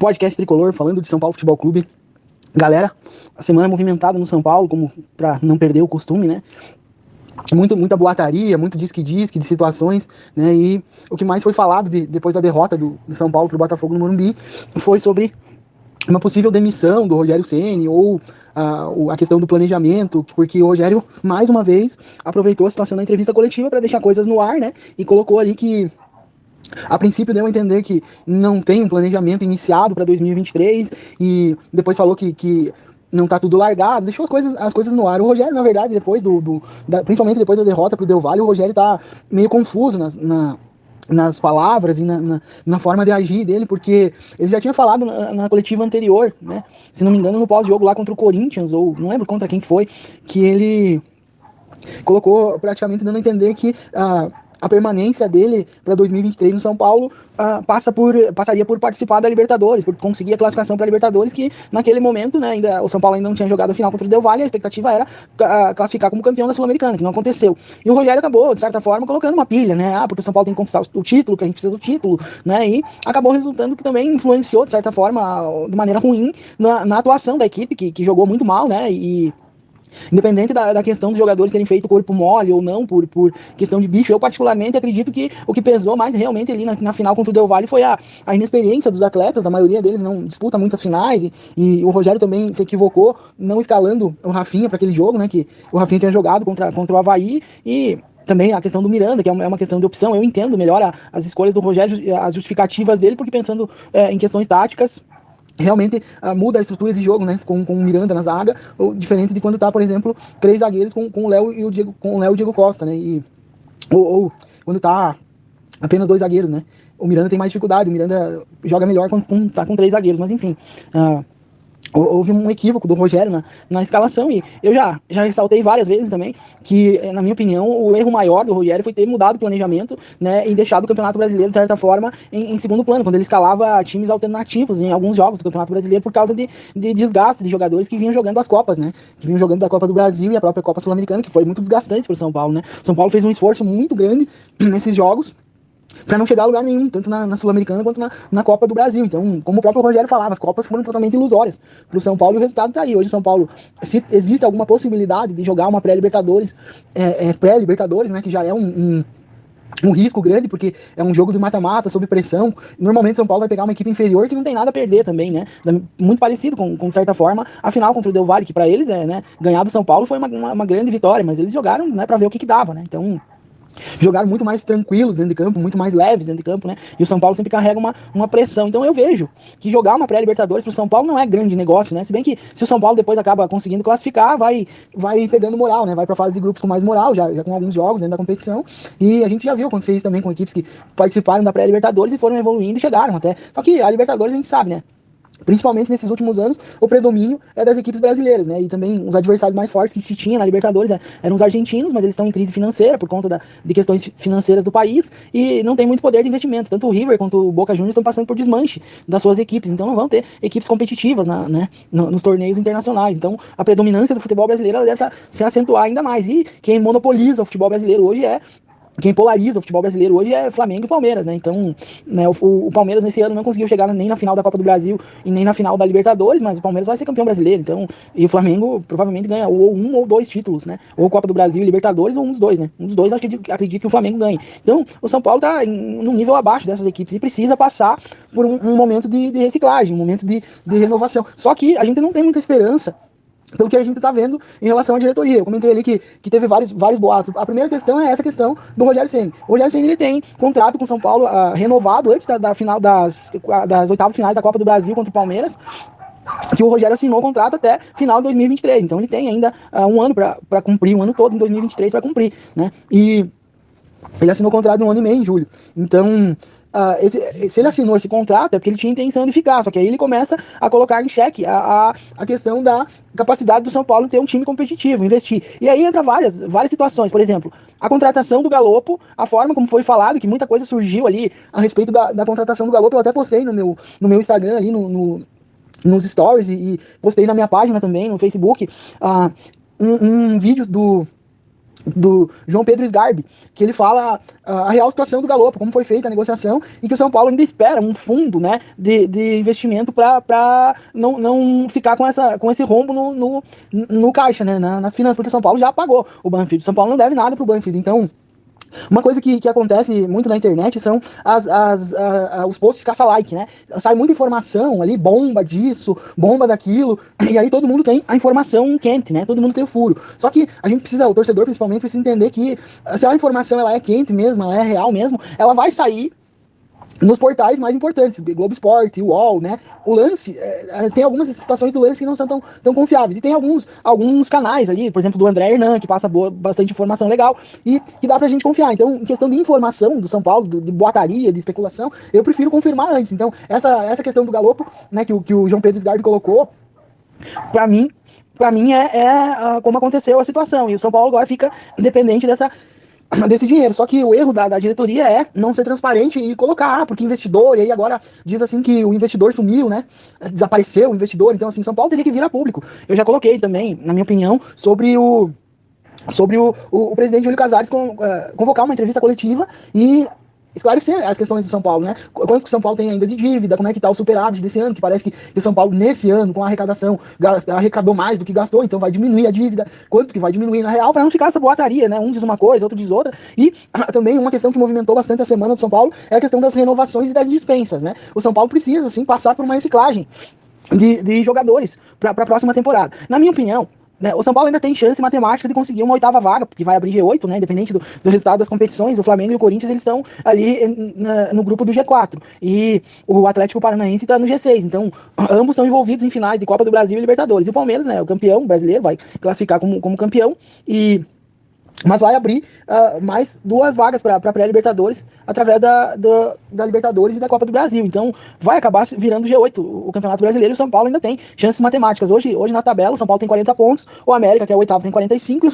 podcast tricolor falando de São Paulo Futebol Clube. Galera, a semana movimentada no São Paulo, como para não perder o costume, né? Muita boataria, muito disque-disque de situações, né? E o que mais foi falado depois da derrota do São Paulo pro Botafogo no Morumbi foi sobre uma possível demissão do Rogério Ceni ou a questão do planejamento, porque o Rogério, mais uma vez, aproveitou a situação da entrevista coletiva para deixar coisas no ar, né? E colocou ali que a princípio deu a entender que não tem um planejamento iniciado para 2023 e depois falou que não tá tudo largado, deixou as coisas no ar. O Rogério, na verdade, depois principalmente depois da derrota pro Del Valle, o Rogério tá meio confuso nas palavras e na forma de agir dele, porque ele já tinha falado na coletiva anterior, né? Se não me engano, no pós-jogo lá contra o Corinthians, ou não lembro contra quem que foi, que ele colocou praticamente dando a entender que a permanência dele para 2023 no São Paulo passaria por participar da Libertadores, por conseguir a classificação para a Libertadores, que naquele momento, né, o São Paulo ainda não tinha jogado a final contra o Del Valle, a expectativa era classificar como campeão da Sul-Americana, que não aconteceu. E o Rogério acabou, de certa forma, colocando uma pilha, né, porque o São Paulo tem que conquistar o título, que a gente precisa do título, né, e acabou resultando que também influenciou, de certa forma, de maneira ruim, na atuação da equipe, que jogou muito mal, né, e independente da questão dos jogadores terem feito corpo mole ou não, por questão de bicho, eu particularmente acredito que o que pesou mais realmente ali na final contra o Del Valle foi a inexperiência dos atletas, a maioria deles não disputa muitas finais, e o Rogério também se equivocou não escalando o Rafinha para aquele jogo, né, que o Rafinha tinha jogado contra o Avaí, e também a questão do Miranda, que é uma questão de opção. Eu entendo melhor as escolhas do Rogério, as justificativas dele, porque pensando em questões táticas, realmente muda a estrutura de jogo, né, com o Miranda na zaga, ou, diferente de quando tá, por exemplo, três zagueiros com o Léo e o Diego Costa, né, ou quando tá apenas dois zagueiros, né. O Miranda tem mais dificuldade, o Miranda joga melhor quando tá com três zagueiros, mas enfim, houve um equívoco do Rogério na escalação, e eu já ressaltei várias vezes também que, na minha opinião, o erro maior do Rogério foi ter mudado o planejamento, né, e deixado o Campeonato Brasileiro, de certa forma, em segundo plano, quando ele escalava times alternativos em alguns jogos do Campeonato Brasileiro por causa de desgaste de jogadores que vinham jogando as Copas, né, que vinham jogando da Copa do Brasil e a própria Copa Sul-Americana, que foi muito desgastante para o São Paulo, né. O São Paulo fez um esforço muito grande nesses jogos para não chegar a lugar nenhum, tanto na Sul-Americana quanto na Copa do Brasil. Então, como o próprio Rogério falava, as Copas foram totalmente ilusórias para o São Paulo, e o resultado está aí. Hoje o São Paulo, se existe alguma possibilidade de jogar uma pré-Libertadores, né, que já é um risco grande, porque é um jogo de mata-mata, sob pressão. Normalmente o São Paulo vai pegar uma equipe inferior que não tem nada a perder também, né? Muito parecido com certa forma, a final contra o Del Valle, que para eles, né, ganhar do São Paulo foi uma grande vitória, mas eles jogaram, né, para ver o que dava, né? Então, jogaram muito mais tranquilos dentro de campo, muito mais leves dentro de campo, né? E o São Paulo sempre carrega uma pressão. Então eu vejo que jogar uma pré-Libertadores pro São Paulo não é grande negócio, né? Se bem que se o São Paulo depois acaba conseguindo classificar, vai pegando moral, né? Vai pra fase de grupos com mais moral, já com alguns jogos dentro da competição. E a gente já viu acontecer isso também com equipes que participaram da pré-Libertadores e foram evoluindo e chegaram até. Só que a Libertadores a gente sabe, né? Principalmente nesses últimos anos, o predomínio é das equipes brasileiras, né? E também os adversários mais fortes que se tinha na Libertadores eram os argentinos, mas eles estão em crise financeira por conta de questões financeiras do país e não tem muito poder de investimento. Tanto o River quanto o Boca Juniors estão passando por desmanche das suas equipes, então não vão ter equipes competitivas nos torneios internacionais. Então a predominância do futebol brasileiro deve se acentuar ainda mais. E quem monopoliza o futebol brasileiro hoje quem polariza o futebol brasileiro hoje é Flamengo e Palmeiras, né? Então, né, o Palmeiras nesse ano não conseguiu chegar nem na final da Copa do Brasil e nem na final da Libertadores, mas o Palmeiras vai ser campeão brasileiro. Então, e o Flamengo provavelmente ganha ou um ou dois títulos, né? Ou Copa do Brasil e Libertadores, ou um dos dois, né? Um dos dois acredito que o Flamengo ganhe. Então, o São Paulo tá num nível abaixo dessas equipes e precisa passar por um momento de reciclagem, um momento de renovação. Só que a gente não tem muita esperança pelo que a gente está vendo em relação à diretoria. Eu comentei ali que teve vários boatos. A primeira questão é essa questão do Rogério Ceni. O Rogério Ceni, ele tem contrato com o São Paulo renovado antes da final das oitavas finais da Copa do Brasil contra o Palmeiras, que o Rogério assinou o contrato até final de 2023. Então ele tem ainda um ano para cumprir, um ano todo em 2023 para cumprir, né? E ele assinou o contrato de um ano e meio em julho. Então, se ele assinou esse contrato é porque ele tinha intenção de ficar, só que aí ele começa a colocar em xeque a questão da capacidade do São Paulo ter um time competitivo, investir. E aí entra várias situações, por exemplo, a contratação do Galopo, a forma como foi falado, que muita coisa surgiu ali a respeito da contratação do Galopo, eu até postei no meu Instagram ali, nos stories, e postei na minha página também, no Facebook, um vídeo do João Pedro Sgarbi, que ele fala a real situação do Galopo, como foi feita a negociação, e que o São Paulo ainda espera um fundo, né, de investimento para não ficar com esse rombo no caixa, né, nas finanças, porque o São Paulo já pagou o Banfield. O São Paulo não deve nada pro Banfield. Então, uma coisa que acontece muito na internet são os posts caça-like, né? Sai muita informação ali, bomba disso, bomba daquilo, e aí todo mundo tem a informação quente, né? Todo mundo tem o furo. Só que a gente precisa, o torcedor principalmente, precisa entender que se a informação ela é quente mesmo, ela é real mesmo, ela vai sair nos portais mais importantes, Globo Esporte, UOL, né? O Lance, tem algumas situações do Lance que não são tão confiáveis. E tem alguns canais ali, por exemplo, do André Hernan, que passa bastante informação legal e que dá pra gente confiar. Então, em questão de informação do São Paulo, de boataria, de especulação, eu prefiro confirmar antes. Então, essa questão do Galopo, né, que o João Pedro Sgarbi colocou, pra mim como aconteceu a situação. E o São Paulo agora fica dependente desse dinheiro. Só que o erro da diretoria é não ser transparente e colocar, porque investidor, e aí agora diz assim que o investidor sumiu, né? Desapareceu o investidor, então assim, São Paulo teria que virar público. Eu já coloquei também, na minha opinião, sobre o presidente Júlio Casares convocar uma entrevista coletiva e esclarecer as questões do São Paulo, né? Quanto que o São Paulo tem ainda de dívida, como é que tá o superávit desse ano, que parece que o São Paulo, nesse ano, com a arrecadação, arrecadou mais do que gastou, então vai diminuir a dívida, quanto que vai diminuir na real, para não ficar essa boataria, né? Um diz uma coisa, outro diz outra. E também uma questão que movimentou bastante a semana do São Paulo é a questão das renovações e das dispensas, né? O São Paulo precisa, assim, passar por uma reciclagem de jogadores para a próxima temporada. Na minha opinião, né, o São Paulo ainda tem chance matemática de conseguir uma 8ª vaga, porque vai abrir G8, né, independente do resultado das competições. O Flamengo e o Corinthians eles estão ali no grupo do G4 e o Atlético Paranaense está no G6, então ambos estão envolvidos em finais de Copa do Brasil e Libertadores. E o Palmeiras, né, o campeão brasileiro, vai classificar como campeão, mas vai abrir mais 2 vagas para pré-Libertadores através da Libertadores e da Copa do Brasil. Então vai acabar virando G8 o Campeonato Brasileiro, e o São Paulo ainda tem chances matemáticas. Hoje na tabela o São Paulo tem 40 pontos, o América, que é o 8º, tem 45, e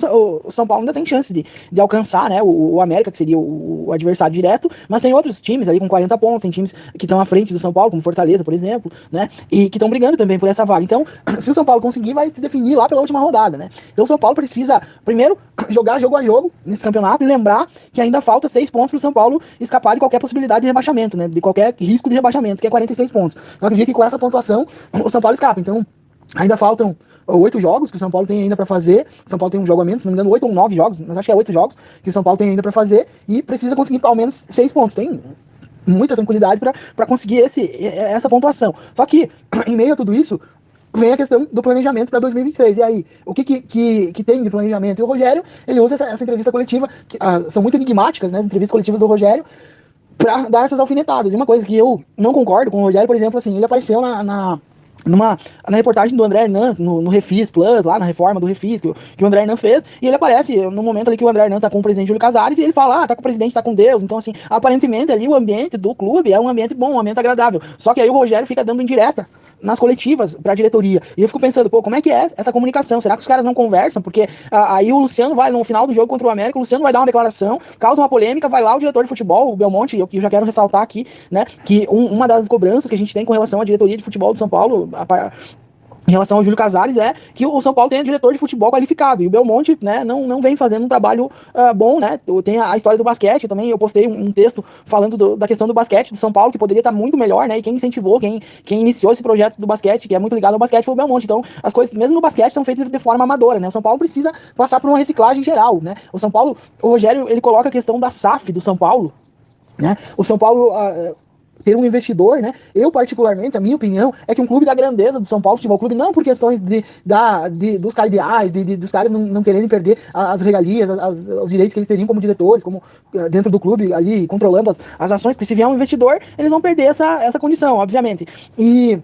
o São Paulo ainda tem chance de alcançar, né, o América, que seria o adversário direto, mas tem outros times ali com 40 pontos, tem times que estão à frente do São Paulo, como Fortaleza, por exemplo, né, e que estão brigando também por essa vaga. Então, se o São Paulo conseguir, vai se definir lá pela última rodada, né. Então o São Paulo precisa, primeiro, jogar jogo a jogo nesse campeonato e lembrar que ainda falta 6 pontos para o São Paulo escapar de qualquer possibilidade de rebaixamento, né? De qualquer risco de rebaixamento, que é 46 pontos. Então acredito que com essa pontuação o São Paulo escapa. Então ainda faltam 8 jogos que o São Paulo tem ainda para fazer. O São Paulo tem um jogo a menos, se não me engano, 8 ou 9 jogos, mas acho que é 8 jogos que o São Paulo tem ainda para fazer e precisa conseguir pelo menos 6 pontos. Tem muita tranquilidade para conseguir essa pontuação. Só que, em meio a tudo isso, vem a questão do planejamento para 2023. E aí, o que tem de planejamento? E o Rogério, ele usa essa entrevista coletiva, que são muito enigmáticas, né, as entrevistas coletivas do Rogério, para dar essas alfinetadas. E uma coisa que eu não concordo com o Rogério, por exemplo, assim, ele apareceu na reportagem do André Hernan, no Refis Plus, lá na reforma do Refis, que o André Hernan fez, e ele aparece no momento ali que o André Hernan tá com o presidente Júlio Casares, e ele fala, tá com o presidente, tá com Deus. Então, assim, aparentemente ali o ambiente do clube é um ambiente bom, um ambiente agradável. Só que aí o Rogério fica dando indireta nas coletivas pra diretoria. E eu fico pensando, pô, como é que é essa comunicação? Será que os caras não conversam? Porque aí o Luciano vai, no final do jogo contra o América, o Luciano vai dar uma declaração, causa uma polêmica, vai lá o diretor de futebol, o Belmonte, eu já quero ressaltar aqui, né, que uma das cobranças que a gente tem com relação à diretoria de futebol do São Paulo, em relação ao Júlio Casares, é que o São Paulo tem um diretor de futebol qualificado, e o Belmonte, né, não vem fazendo um trabalho bom, né. Tem a história do basquete também. Eu postei um texto falando da questão do basquete do São Paulo, que poderia estar muito melhor, né, e quem incentivou, quem iniciou esse projeto do basquete, que é muito ligado ao basquete, foi o Belmonte. Então, as coisas, mesmo no basquete, são feitas de forma amadora, né. O São Paulo precisa passar por uma reciclagem geral, né. O Rogério, ele coloca a questão da SAF do São Paulo, né. O São Paulo ter um investidor, né? Eu, particularmente, a minha opinião é que um clube da grandeza do São Paulo Futebol Clube, não por questões dos cardeais, dos caras não quererem perder as regalias, os direitos que eles teriam como diretores, como dentro do clube ali, controlando as ações, porque se vier um investidor, eles vão perder essa condição, obviamente. E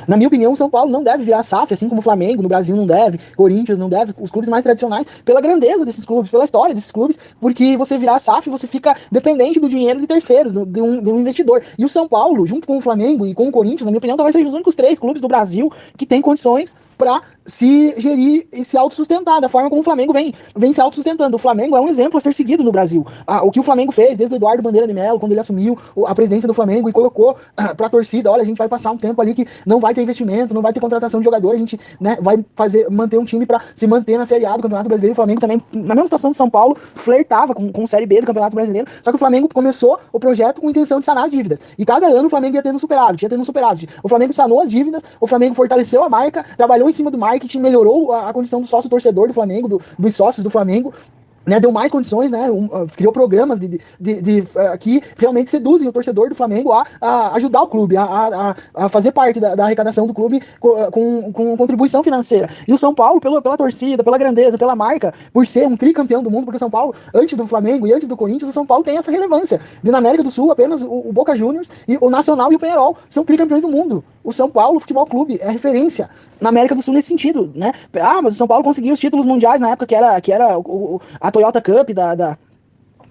na minha opinião, o São Paulo não deve virar SAF, assim como o Flamengo no Brasil não deve, Corinthians não deve, os clubes mais tradicionais, pela grandeza desses clubes, pela história desses clubes, porque você virar SAF, você fica dependente do dinheiro de terceiros, de um investidor. E o São Paulo, junto com o Flamengo e com o Corinthians, na minha opinião, talvez sejam os únicos 3 clubes do Brasil que têm condições para se gerir e se autossustentar da forma como o Flamengo vem se autossustentando. O Flamengo é um exemplo a ser seguido no Brasil. O que o Flamengo fez desde o Eduardo Bandeira de Mello, quando ele assumiu a presidência do Flamengo e colocou para a torcida, olha, a gente vai passar um tempo ali que não não vai ter investimento, não vai ter contratação de jogador, a gente, né, vai manter um time para se manter na Série A do Campeonato Brasileiro. O Flamengo também, na mesma situação do São Paulo, flertava com Série B do Campeonato Brasileiro, só que o Flamengo começou o projeto com a intenção de sanar as dívidas, e cada ano o Flamengo ia tendo superávit. O Flamengo sanou as dívidas, o Flamengo fortaleceu a marca, trabalhou em cima do marketing, melhorou a condição do sócio-torcedor do Flamengo, dos sócios do Flamengo, né, deu mais condições, né, criou programas que realmente seduzem o torcedor do Flamengo a ajudar o clube, a fazer parte da arrecadação do clube com contribuição financeira. E o São Paulo, pela torcida, pela grandeza, pela marca, por ser um tricampeão do mundo, porque o São Paulo, antes do Flamengo e antes do Corinthians, o São Paulo tem essa relevância. E na América do Sul, apenas o Boca Juniors, e o Nacional e o Peñarol são tricampeões do mundo. O São Paulo Futebol Clube é referência na América do Sul nesse sentido, né? Mas o São Paulo conseguiu os títulos mundiais na época que era a Toyota Cup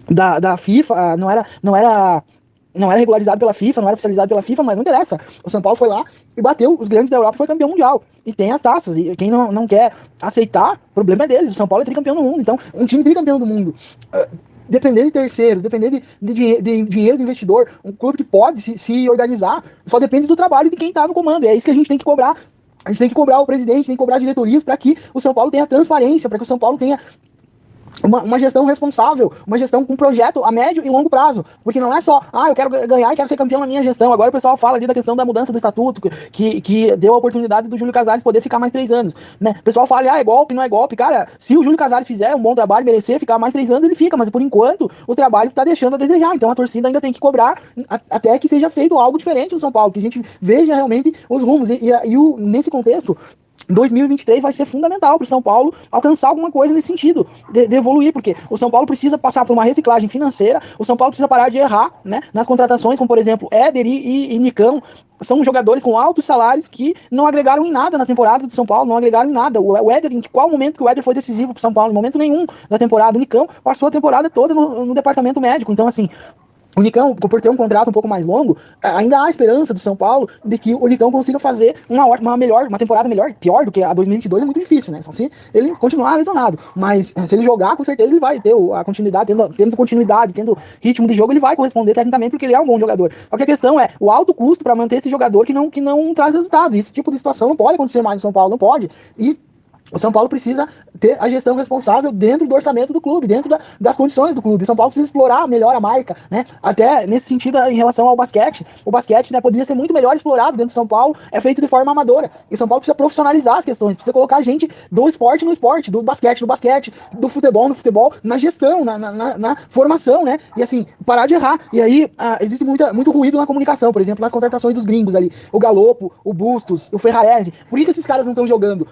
da FIFA, não era regularizado pela FIFA, não era oficializado pela FIFA, mas não interessa. O São Paulo foi lá e bateu os grandes da Europa e foi campeão mundial. E tem as taças, e quem não quer aceitar, o problema é deles. O São Paulo é tricampeão do mundo, então um time tricampeão do mundo, depender de terceiros, depender de dinheiro do investidor, um clube que pode se organizar, só depende do trabalho de quem está no comando. E é isso que a gente tem que cobrar. A gente tem que cobrar o presidente, tem que cobrar diretorias para que o São Paulo tenha transparência, para que o São Paulo tenha uma gestão responsável, uma gestão com projeto a médio e longo prazo, porque não é só, eu quero ganhar e quero ser campeão na minha gestão. Agora o pessoal fala ali da questão da mudança do estatuto, que deu a oportunidade do Júlio Casares poder ficar mais 3 anos, né? O pessoal fala, é golpe, não é golpe. Cara, se o Júlio Casares fizer um bom trabalho, merecer ficar mais 3 anos, ele fica, mas por enquanto o trabalho está deixando a desejar. Então a torcida ainda tem que cobrar até que seja feito algo diferente no São Paulo, que a gente veja realmente os rumos. Nesse contexto, 2023 vai ser fundamental para o São Paulo alcançar alguma coisa nesse sentido, de evoluir, porque o São Paulo precisa passar por uma reciclagem financeira, o São Paulo precisa parar de errar, né, nas contratações, como por exemplo Éder e Nicão. São jogadores com altos salários que não agregaram em nada na temporada do São Paulo, não agregaram em nada. O Éder, em qual momento que o Éder foi decisivo para o São Paulo? Em momento nenhum da temporada. O Nicão passou a temporada toda no departamento médico. Então, assim, o Nicão, por ter um contrato um pouco mais longo, ainda há esperança do São Paulo de que o Nicão consiga fazer uma temporada melhor. Pior do que a 2022 é muito difícil, né? Só se ele continuar lesionado. Mas se ele jogar, com certeza ele vai ter a continuidade, tendo continuidade, tendo ritmo de jogo, ele vai corresponder tecnicamente, porque ele é um bom jogador. Só que a questão é o alto custo para manter esse jogador que não traz resultado. Esse tipo de situação não pode acontecer mais no São Paulo, não pode. E o São Paulo precisa ter a gestão responsável dentro do orçamento do clube, dentro das condições do clube. O São Paulo precisa explorar melhor a marca, né? Até nesse sentido, em relação ao basquete. O basquete, né, poderia ser muito melhor explorado dentro do São Paulo, é feito de forma amadora. E o São Paulo precisa profissionalizar as questões, precisa colocar gente do esporte no esporte, do basquete no basquete, do futebol no futebol, na gestão, na formação, né? E assim, parar de errar. E aí, existe muito ruído na comunicação, por exemplo, nas contratações dos gringos ali. O Galopo, o Bustos, o Ferrarese. Por que esses caras não estão jogando?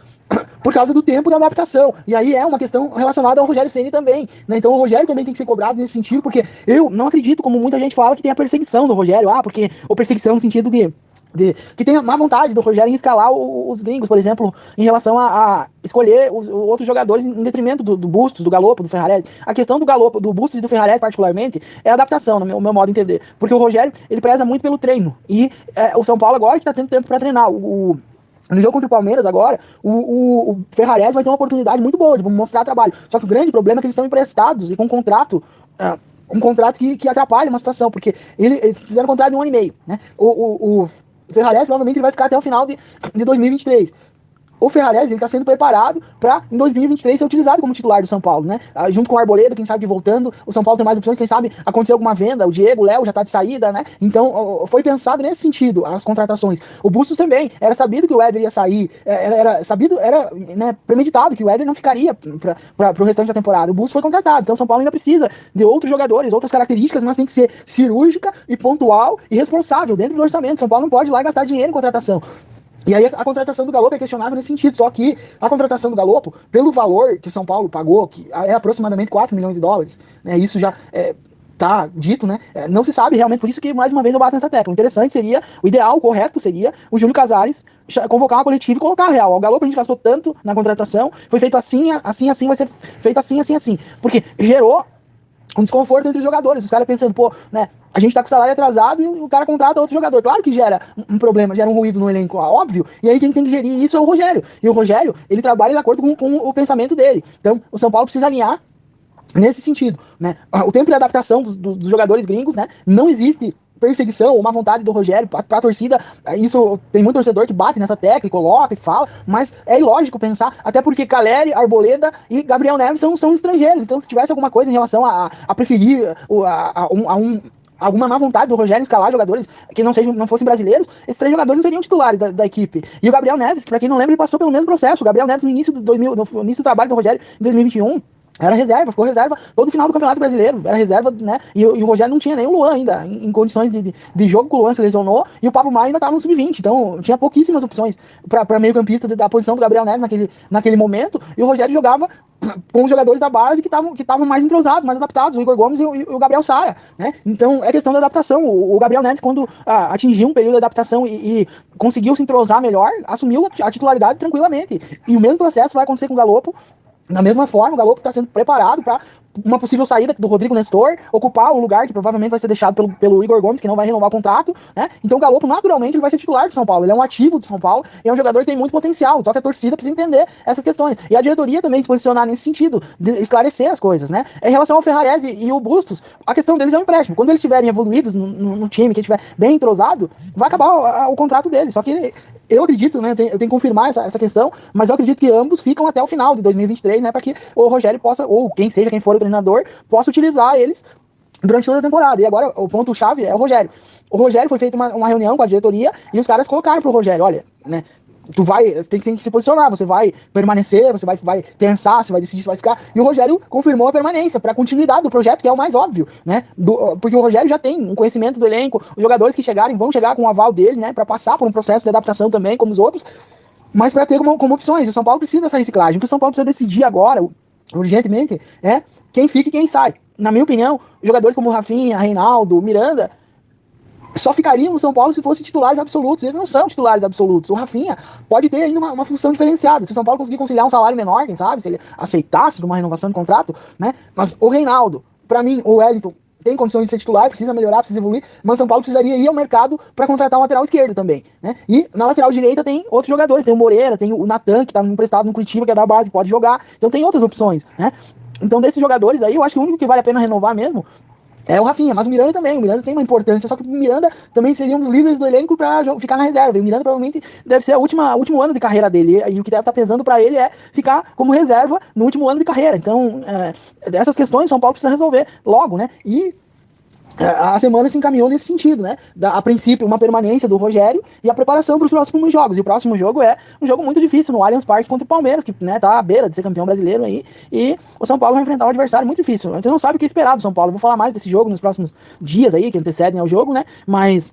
Por causa do tempo da adaptação. E aí é uma questão relacionada ao Rogério Ceni também, né? Então o Rogério também tem que ser cobrado nesse sentido, porque eu não acredito, como muita gente fala, que tem a perseguição do Rogério, porque ou perseguição no sentido que tem má vontade do Rogério em escalar os gringos, por exemplo, em relação a escolher os outros jogadores em detrimento do Bustos, do Galopo, do Ferrarese. A questão do Galopo, do Bustos e do Ferrarese particularmente, é a adaptação, no meu modo de entender, porque o Rogério, ele preza muito pelo treino, e o São Paulo agora que tá tendo tempo para treinar, no jogo contra o Palmeiras agora, o Ferrarese vai ter uma oportunidade muito boa de mostrar trabalho. Só que o grande problema é que eles estão emprestados e com um contrato que atrapalha uma situação, porque eles fizeram um contrato de 1 ano e meio, né? O Ferrarese provavelmente ele vai ficar até o final de 2023. O Ferrarese está sendo preparado para, em 2023, ser utilizado como titular do São Paulo, né? Junto com o Arboleda, quem sabe voltando, o São Paulo tem mais opções, quem sabe acontecer alguma venda, o Diego, o Léo já está de saída, né? Então, foi pensado nesse sentido, as contratações. O Bustos também, era sabido que o Éder ia sair, era né, premeditado que o Éder não ficaria para o restante da temporada. O Bustos foi contratado, então o São Paulo ainda precisa de outros jogadores, outras características, mas tem que ser cirúrgica e pontual e responsável dentro do orçamento. São Paulo não pode ir lá e gastar dinheiro em contratação. E aí a contratação do Galopo é questionável nesse sentido, só que a contratação do Galopo, pelo valor que o São Paulo pagou, que é aproximadamente 4 milhões de dólares, né, isso já tá dito, né, não se sabe realmente, por isso que mais uma vez eu bato nessa tecla. O interessante seria, o ideal, o correto seria o Júlio Casares convocar uma coletiva e colocar a real. O Galopo a gente gastou tanto na contratação, foi feito assim, vai ser feito assim, porque gerou um desconforto entre os jogadores, os caras pensando, né, a gente tá com o salário atrasado e o cara contrata outro jogador. Claro que gera um problema, gera um ruído no elenco, óbvio. E aí quem tem que gerir isso é o Rogério. E o Rogério, ele trabalha de acordo com o pensamento dele. Então, o São Paulo precisa alinhar nesse sentido, né? O tempo de adaptação dos jogadores gringos, né, não existe perseguição ou má vontade do Rogério pra torcida. Isso tem muito torcedor que bate nessa tecla e coloca e fala, mas é ilógico pensar, até porque Caleri, Arboleda e Gabriel Neves são estrangeiros, então se tivesse alguma coisa em relação a preferir alguma má vontade do Rogério escalar jogadores que não fossem brasileiros, esses 3 jogadores não seriam titulares da equipe. E o Gabriel Neves, que pra quem não lembra, ele passou pelo mesmo processo. O Gabriel Neves no início do trabalho do Rogério em 2021, era reserva, ficou reserva todo final do Campeonato Brasileiro, era reserva, né? E o Rogério não tinha nem o Luan ainda em condições de jogo, que o Luan se lesionou, e o Pablo Maia ainda estava no sub-20, então tinha pouquíssimas opções para meio-campista da posição do Gabriel Neves naquele momento, e o Rogério jogava com os jogadores da base que estavam mais entrosados, mais adaptados, o Igor Gomes e o Gabriel Sara, né? Então é questão da adaptação. O Gabriel Neves, quando atingiu um período de adaptação e conseguiu se entrosar melhor, assumiu a titularidade tranquilamente. E o mesmo processo vai acontecer com o Galopo. Da mesma forma, o Galopo está sendo preparado para uma possível saída do Rodrigo Nestor, ocupar o lugar que provavelmente vai ser deixado pelo Igor Gomes, que não vai renovar o contrato, né? Então o Galopo, naturalmente, ele vai ser titular do São Paulo. Ele é um ativo do São Paulo e é um jogador que tem muito potencial, só que a torcida precisa entender essas questões. E a diretoria também se posicionar nesse sentido, de esclarecer as coisas, né? Em relação ao Ferrarese e o Bustos, a questão deles é um empréstimo. Quando eles estiverem evoluídos no time, que estiver bem entrosado, vai acabar o contrato deles. Só que eu acredito, né, eu tenho que confirmar essa questão, mas eu acredito que ambos ficam até o final de 2023, né, para que o Rogério possa, ou quem for o treinador, possa utilizar eles durante toda a temporada. E agora o ponto-chave é o Rogério. O Rogério, foi feita uma reunião com a diretoria e os caras colocaram pro Rogério, olha, né, tem que se posicionar, você vai permanecer, você vai pensar, você vai decidir se vai ficar. E o Rogério confirmou a permanência para a continuidade do projeto, que é o mais óbvio, né? Porque o Rogério já tem um conhecimento do elenco, os jogadores que chegarem vão chegar com o aval dele, né? Para passar por um processo de adaptação também, como os outros, mas para ter como opções. O São Paulo precisa dessa reciclagem. O que o São Paulo precisa decidir agora, urgentemente, é quem fica e quem sai. Na minha opinião, jogadores como Rafinha, Reinaldo, Miranda só ficariam no São Paulo se fossem titulares absolutos. Eles não são titulares absolutos. O Rafinha pode ter ainda uma função diferenciada. Se o São Paulo conseguir conciliar um salário menor, quem sabe, se ele aceitasse uma renovação de contrato, né? Mas o Reinaldo, pra mim, o Wellington tem condições de ser titular, precisa melhorar, precisa evoluir, mas o São Paulo precisaria ir ao mercado para contratar um lateral esquerdo também, né? E na lateral direita tem outros jogadores, tem o Moreira, tem o Natan, que tá emprestado no Curitiba, que é da base, pode jogar, então tem outras opções, né? Então desses jogadores aí, eu acho que o único que vale a pena renovar mesmo é o Rafinha, mas o Miranda também. O Miranda tem uma importância, só que o Miranda também seria um dos líderes do elenco para ficar na reserva. E o Miranda provavelmente deve ser o último ano de carreira dele. E o que deve estar pesando para ele é ficar como reserva no último ano de carreira. Então, essas questões o São Paulo precisa resolver logo, né? E a semana se encaminhou nesse sentido, né? A princípio, uma permanência do Rogério e a preparação para os próximos jogos. E o próximo jogo é um jogo muito difícil no Allianz Parque contra o Palmeiras, que, né, tá à beira de ser campeão brasileiro aí. E o São Paulo vai enfrentar um adversário muito difícil. A gente não sabe o que esperar do São Paulo. Vou falar mais desse jogo nos próximos dias aí, que antecedem ao jogo, né? Mas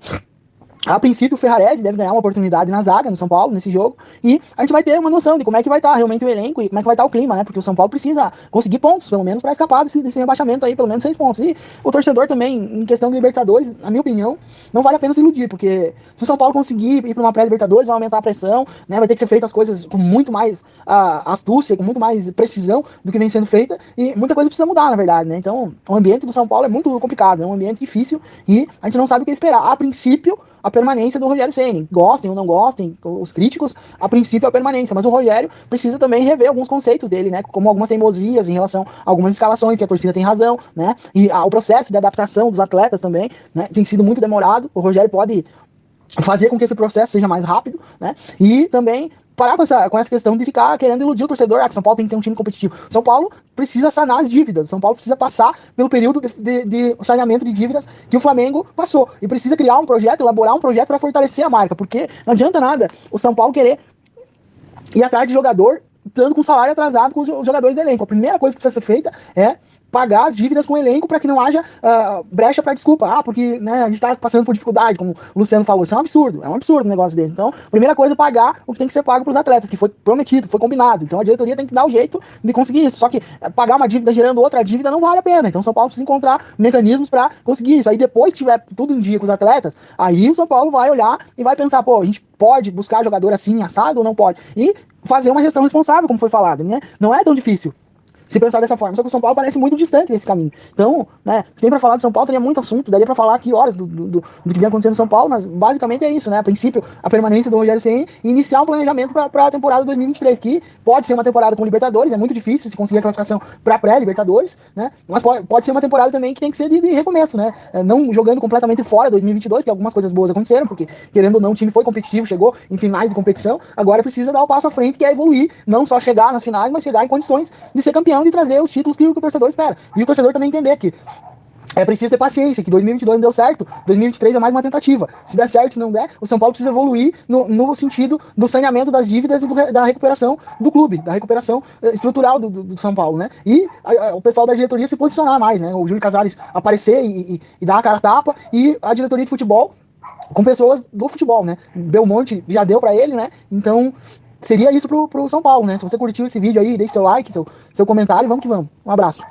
a princípio, o Ferrarese deve ganhar uma oportunidade na zaga no São Paulo, nesse jogo, e a gente vai ter uma noção de como é que vai estar realmente o elenco e como é que vai estar o clima, né? Porque o São Paulo precisa conseguir pontos, pelo menos, para escapar desse rebaixamento aí, pelo menos 6 pontos. E o torcedor também, em questão de Libertadores, na minha opinião, não vale a pena se iludir, porque se o São Paulo conseguir ir para uma pré-Libertadores, vai aumentar a pressão, né? Vai ter que ser feitas as coisas com muito mais astúcia, com muito mais precisão do que vem sendo feita, e muita coisa precisa mudar, na verdade, né? Então, o ambiente do São Paulo é muito complicado, é um ambiente difícil, e a gente não sabe o que esperar. A princípio, a permanência do Rogério Ceni. Gostem ou não gostem, os críticos, a princípio a permanência, mas o Rogério precisa também rever alguns conceitos dele, né? Como algumas teimosias em relação a algumas escalações, que a torcida tem razão, né? E o processo de adaptação dos atletas também, né? Tem sido muito demorado. O Rogério pode fazer com que esse processo seja mais rápido, né? E também parar com essa questão de ficar querendo iludir o torcedor, que São Paulo tem que ter um time competitivo. São Paulo precisa sanar as dívidas, São Paulo precisa passar pelo período de saneamento de dívidas que o Flamengo passou, e precisa criar um projeto, elaborar um projeto para fortalecer a marca, porque não adianta nada o São Paulo querer ir atrás de jogador estando com salário atrasado com os jogadores do elenco. A primeira coisa que precisa ser feita é pagar as dívidas com o elenco para que não haja brecha para desculpa. Porque, né, a gente tá passando por dificuldade, como o Luciano falou. Isso é um absurdo um negócio desse. Então, primeira coisa é pagar o que tem que ser pago para os atletas, que foi prometido, foi combinado. Então a diretoria tem que dar o jeito de conseguir isso. Só que pagar uma dívida gerando outra dívida não vale a pena. Então o São Paulo precisa encontrar mecanismos para conseguir isso. Aí depois que tiver tudo em dia com os atletas, aí o São Paulo vai olhar e vai pensar, pô, a gente pode buscar jogador assim, assado ou não pode? E fazer uma gestão responsável, como foi falado, né? Não é tão difícil. se pensar dessa forma. Só que o São Paulo parece muito distante desse caminho. Então, né, tem pra falar do São Paulo, teria muito assunto, daria pra falar aqui horas do que vem acontecendo no São Paulo, mas basicamente é isso, né? A princípio, a permanência do Rogério Ceni e iniciar um planejamento pra temporada 2023, que pode ser uma temporada com Libertadores, é muito difícil se conseguir a classificação pra pré-Libertadores, né? Mas pode ser uma temporada também que tem que ser de recomeço, né? Não jogando completamente fora 2022, porque algumas coisas boas aconteceram, porque querendo ou não, o time foi competitivo, chegou em finais de competição, agora precisa dar o passo à frente, que é evoluir, não só chegar nas finais, mas chegar em condições de ser campeão, de trazer os títulos que o torcedor espera. E o torcedor também entender que é preciso ter paciência, que 2022 não deu certo, 2023 é mais uma tentativa. Se der certo, se não der, o São Paulo precisa evoluir no sentido do saneamento das dívidas e da recuperação do clube, da recuperação estrutural do São Paulo, né? E o pessoal da diretoria se posicionar mais, né? O Júlio Casares aparecer e dar a cara a tapa, e a diretoria de futebol com pessoas do futebol, né? Belmonte já deu pra ele, né? Então seria isso pro São Paulo, né? Se você curtiu esse vídeo aí, deixe seu like, seu comentário, vamos que vamos. Um abraço.